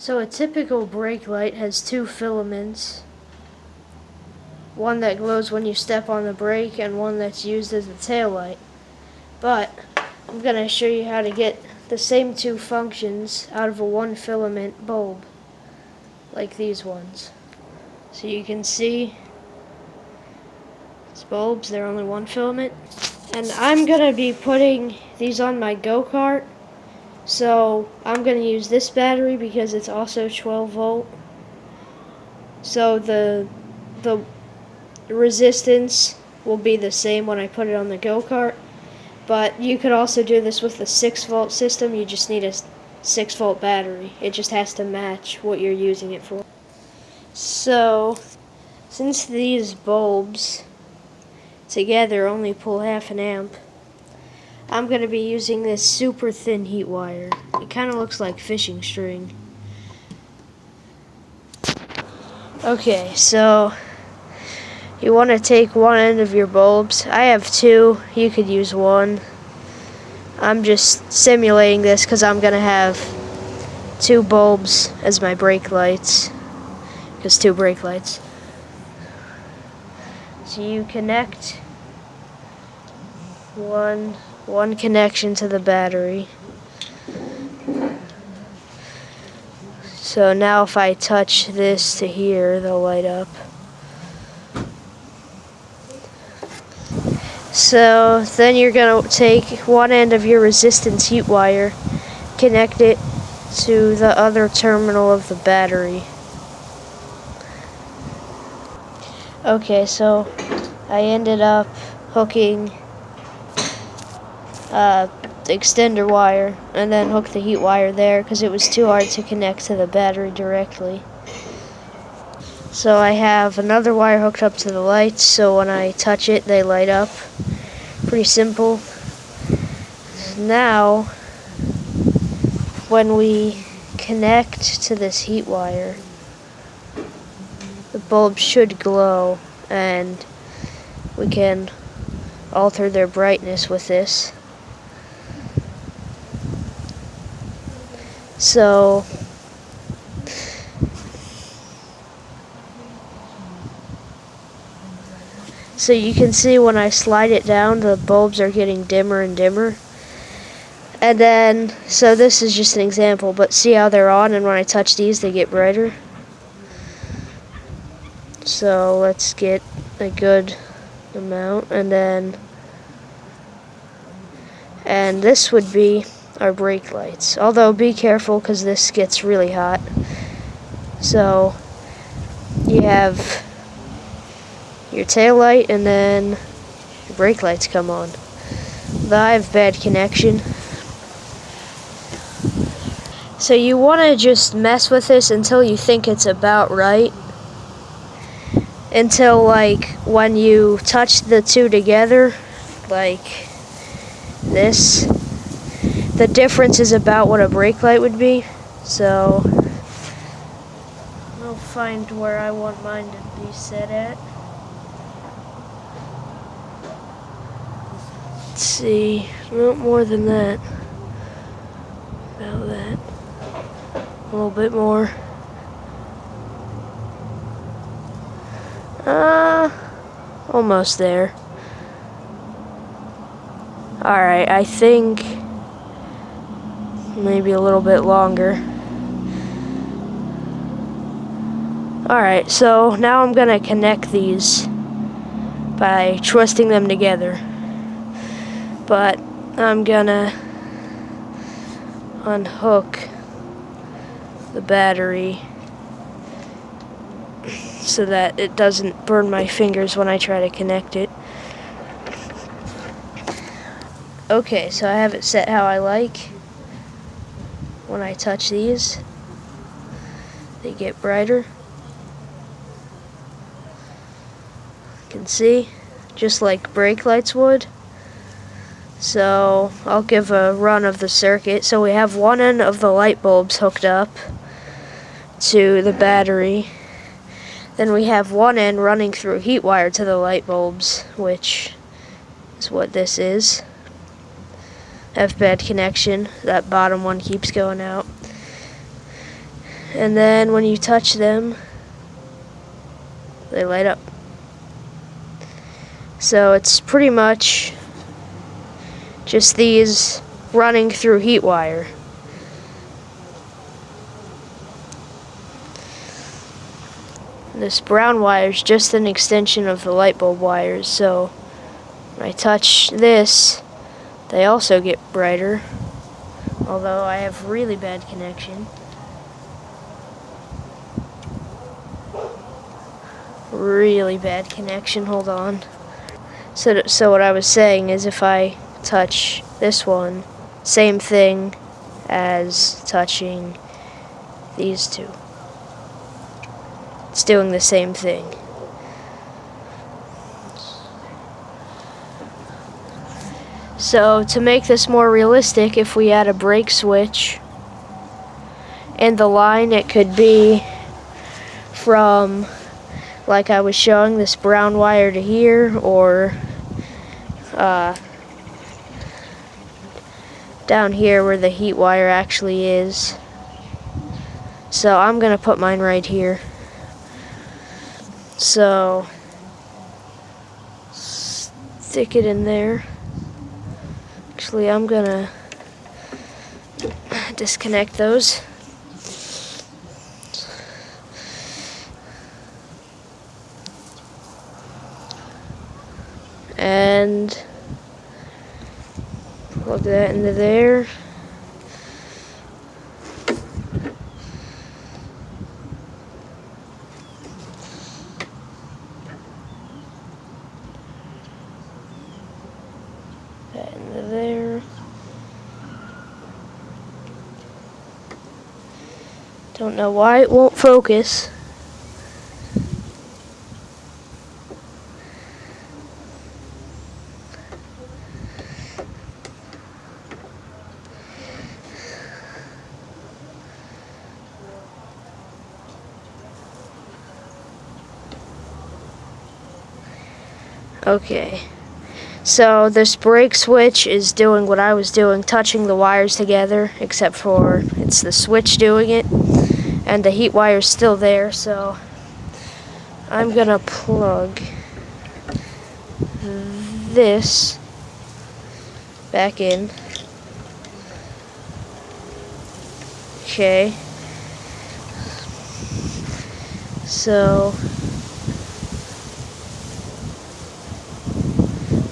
So a typical brake light has two filaments. One that glows when you step on the brake and one that's used as a tail light. But I'm going to show you how to get the same two functions out of a one filament bulb, like these ones. So you can see these bulbs, they're only one filament. And I'm going to be putting these on my go-kart. So I'm going to use this battery because it's also 12 volt. So the resistance will be the same when I put it on the go-kart. But you could also do this with the 6 volt system. You just need a 6 volt battery. It just has to match what you're using it for. So since these bulbs together only pull half an amp, I'm going to be using this super thin heat wire. It kind of looks like fishing string. Okay, so you want to take one end of your bulbs. I have two, you could use one. I'm just simulating this because I'm going to have two bulbs as my brake lights. Because two brake lights. So you connect one connection to the battery. So now if I touch this to here, they'll light up. So then you're going to take one end of your resistance heat wire, connect it to the other terminal of the battery. Okay, so I ended up hooking the extender wire and then hooked the heat wire there because it was too hard to connect to the battery directly. So I have another wire hooked up to the lights, so when I touch it, they light up. Pretty simple. Now, when we connect to this heat wire, the bulb should glow, and we can alter their brightness with this. So you can see when I slide it down, the bulbs are getting dimmer and dimmer. And then, so this is just an example, but see how they're on, and when I touch these, they get brighter. So let's get a good amount, and this would be our brake lights. Although be careful because this gets really hot. So you have your tail light and then your brake lights come on. But I have bad connection. So you want to just mess with this until you think it's about right. Until like when you touch the two together, like this, the difference is about what a brake light would be. So I'll find where I want mine to be set at. Let's see, not more than that. About that. A little bit more. Almost there. Alright, I think maybe a little bit longer. Alright, so now I'm gonna connect these by twisting them together. But I'm gonna unhook the battery so that it doesn't burn my fingers when I try to connect it. Okay, so I have it set how I like. When I touch these, they get brighter. You can see, just like brake lights would. So I'll give a run of the circuit. So we have one end of the light bulbs hooked up to the battery. Then we have one end running through a heat wire to the light bulbs, which is what this is. I have bad connection. That bottom one keeps going out. And then when you touch them, they light up. So it's pretty much just these running through heat wire. This brown wire is just an extension of the light bulb wires, so when I touch this, they also get brighter, although I have really bad connection. Really bad connection, hold on. So what I was saying is if I touch this one, same thing as touching these two. It's doing the same thing. So to make this more realistic, if we add a brake switch in the line, it could be from, like I was showing, this brown wire to here, or down here where the heat wire actually is. So I'm gonna put mine right here. So stick it in there. Actually, I'm gonna disconnect those. And plug that into there. That into there. Don't know why it won't focus. Okay, so this brake switch is doing what I was doing, touching the wires together, except for it's the switch doing it, and the heat wire's still there, so I'm gonna plug this back in. Okay, so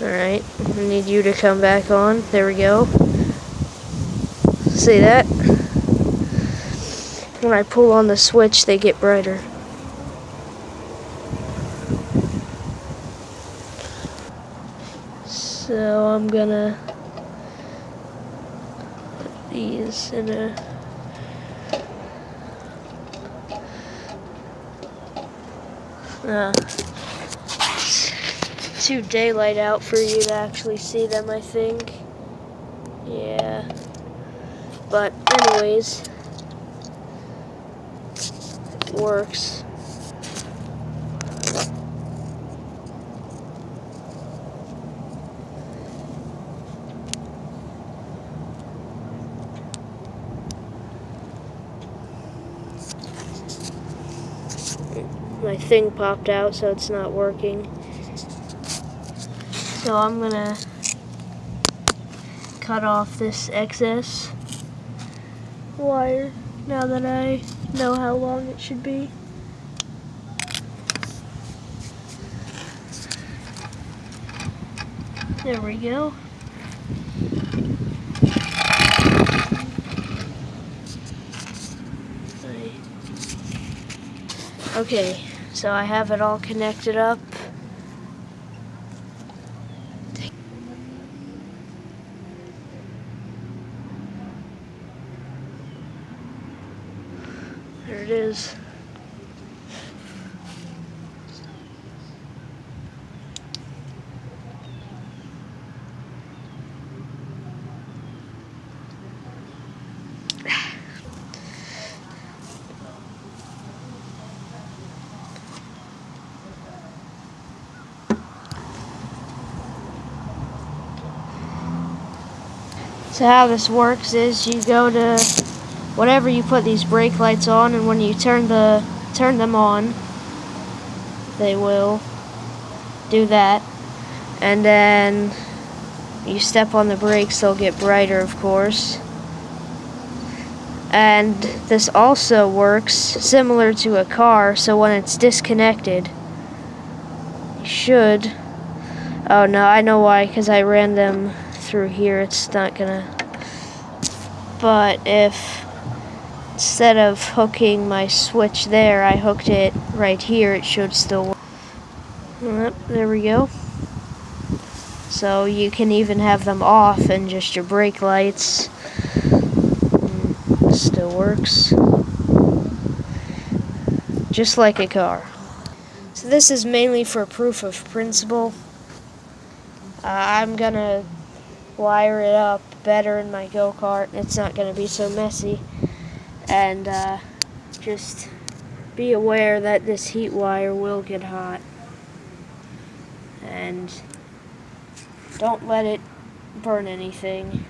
alright, I need you to come back on. There we go. See that? When I pull on the switch, they get brighter. So I'm gonna put these in a too daylight out for you to actually see them, I think. Yeah. But anyways, it works. My thing popped out, so it's not working. So I'm gonna cut off this excess wire now that I know how long it should be. There we go. Okay, so I have it all connected up. There it is. So how this works is you go to whatever you put these brake lights on, and when you turn them on, they will do that. And then you step on the brakes, they'll get brighter, of course. And this also works similar to a car, so when it's disconnected, you should... Oh no, I know why, because I ran them through here, it's not gonna... But if instead of hooking my switch there, I hooked it right here, it should still work. Yep, there we go. So you can even have them off and just your brake lights. Still works. Just like a car. So this is mainly for proof of principle. I'm gonna wire it up better in my go-kart. It's not gonna be so messy. And just be aware that this heat wire will get hot. And don't let it burn anything.